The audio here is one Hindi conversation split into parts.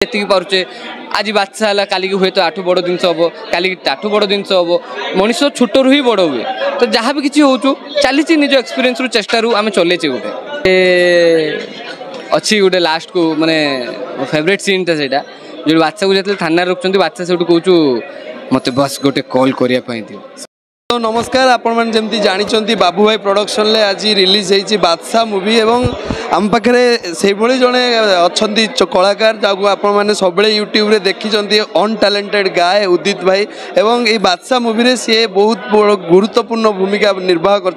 जी पारे आज बादशाह है काली हुए तो आठू बड़ जिन हम काली आठू बड़ जिन हम मनीष छोट रू ही बड़ हुए तो जहाँ भी किसी हो चली निज एक्सपीरियंस चेष्टा रू आम चलेचे गोटे अच्छी गोटे लास्ट को माने फेवरेट सीन था सेटा जो बादशाह को जो थाना रोकते बादशाह से कहूँ मत बस गोटे कॉल करने दियो। तो नमस्कार आपण मैंने जमी जानी बाबू भाई प्रोडक्शन ले आज रिलीज होती बादशाह मूवी एवं आम पाखे से जड़े अच्छा कलाकार जहाँ आपण मैंने सब यूट्यूब रे देखी अनटैलेंटेड गाय उदित भाई एवं ये बादशाह मूवी रे सी बहुत गुरुत्वपूर्ण भूमिका निर्वाह कर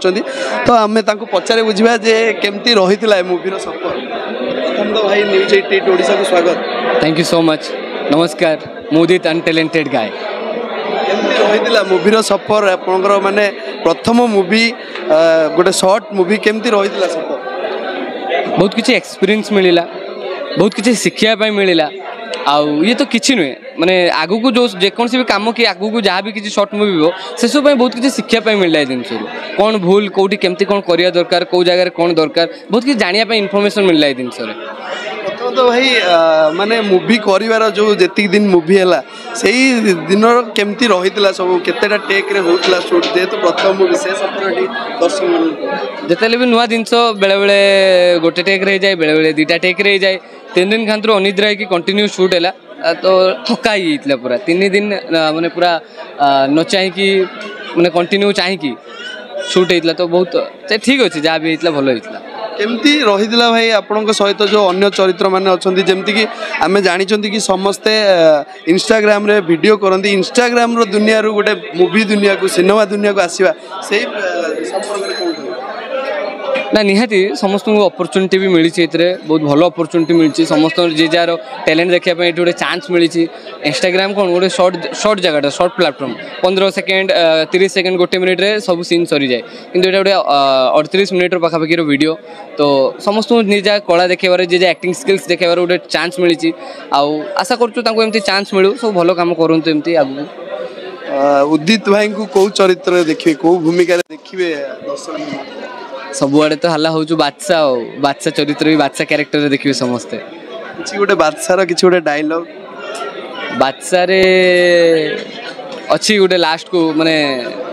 तो आम पचारे बुझा जे केमती रही है मूवीर सफर। प्रथम तो भाई न्यूज 88 ओडिशा को स्वागत। Thank you so much. नमस्कार उदित अनटैलेंटेड गाय रही मूवीर सफर आपंकर माने प्रथम मूवी गोटे शॉर्ट मूवी केमती रही सफर। बहुत किसी एक्सपीरियंस मिलला बहुत किसी शिक्षा मिलला आउ ये तो किसी नुहे माने आगु को जो जेकोसी भी काम कि आगु को जहाँ भी किसी शॉर्ट मूवी हो से सब बहुत किसी शिक्षा मिलला जिन कौन भूल कौटी केमती कौन करिया दरकार कौ जगह कौन दरकार बहुत किसी जानिया इनफॉरमेशन मिलला जिन प्रथम तो भाई माने मूवी कर जो जी दिन मूवी है से दिन केमती रही सब केतेटा टेक रे होतला शूट जेहेतु प्रथम मूवी से दर्शक जिते भी नुआ जिन बेले बेले गोटे टेक रही जाए बेले बेले दुटा टेक रही जाए 3 दिन खातर अनिद्रा है कि कंटिन्यू शूट है तो थका ही पूरा 3 दिन माने पूरा न चाहिए माने कंटिन्यू चाहिए शूट होता तो बहुत ठीक अच्छे जहाँ भी होता भल होता। केमती रही भाई आपण सहित जो अन्य चरित्र मैंने अच्छा जमती कि आम जानी कि समस्ते इंस्टाग्राम रे वीडियो करती इंस्टाग्राम रो दुनिया रू गोटे मूवी दुनिया को सिनेमा दुनिया को आसवा से ना निहाती समस्त अपॉर्चुनिटी भी मिली बहुत भल अपॉर्चुनिटी मिली समस्त जे जार टैलेंट देखापी ये गोटे चांस मिली इंस्टाग्राम कौन गोटे शॉर्ट जगह शॉर्ट प्लेटफॉर्म 15 सेकेंड 30 सेकेंड गोटे मिनिट रे सब सीन सरी जाए किंतु ये गोटे 38 मिनिट पाखापाखि वीडियो तो समस्त निजा कला देखेबार जे एक्टिंग स्किल्स देखेबार गोटे चांस मिली आशा करूँ चांस मिलू सब भल काम करूँ एमती आगू। उदित भाई को कौ चरित्र देखिए कौ भूमिका देखिए दर्शक सबुआड़े तो हल्ला हो बादशाह चरित्र भी बादशाह क्यारेक्टर देखिए समस्ते किसी गोटे बादशाह किसी गोटे डायलॉग बादशाह रे अच्छी गोटे लास्ट को माने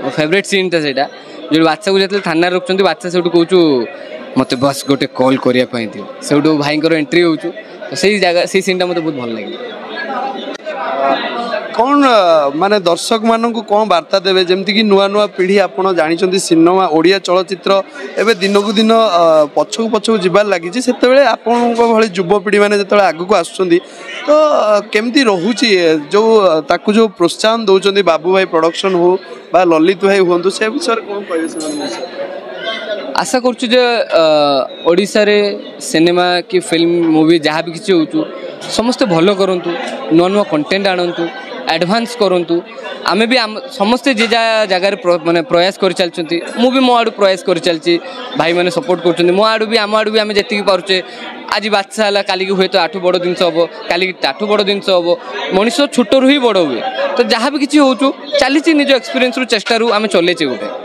फेवरेट सीन था सेटा जो बादशाह को जो थाना रोकते बादशाह से कहूँ मत बस गोटे कॉल करने दियो से भाई एंट्री हो तो सही जगह से सीन मत बहुत भल लगे। कौन माने दर्शक मान को कौन वार्ता देवे जमती कि नुआ नुआ पीढ़ी आपड़ जानी सिनेमा ओडिया चलचित्र एवं दिन को दिन पछक पछक जीवार लगी से आपण भाई युवपीढ़ी मैंने जो आग को आसुँच तो केमती रोचे जो ताकू जो प्रोत्साहन दौरान बाबू भाई प्रोडक्शन हो बा ललित भाई हूँ से विषय कौन कहे आशा करुशा रे सिनेमा की फिल्म मूवी जहाँ भी किसी हो समस्ते भल करूँ नुआ नुआ कंटेंट आणतु एडवांस करूँ आमे भी समस्ते जे जगार माने प्रयास कर चलती मु भी मो आड़ू प्रयास कर चलती भाई मैंने सपोर्ट कर मो आड़ू भी आम आड़ू भी आम जी पारे आज बादशाह है काली हुए तो आठू बड़ जिन हम काली आठू बड़ जिन हम मनीष छोट रू ही बड़ हुए तो जहाँ भी किसी हो चली निज एक्सपीरियंस चेष्टा आम चलेचे गोटे।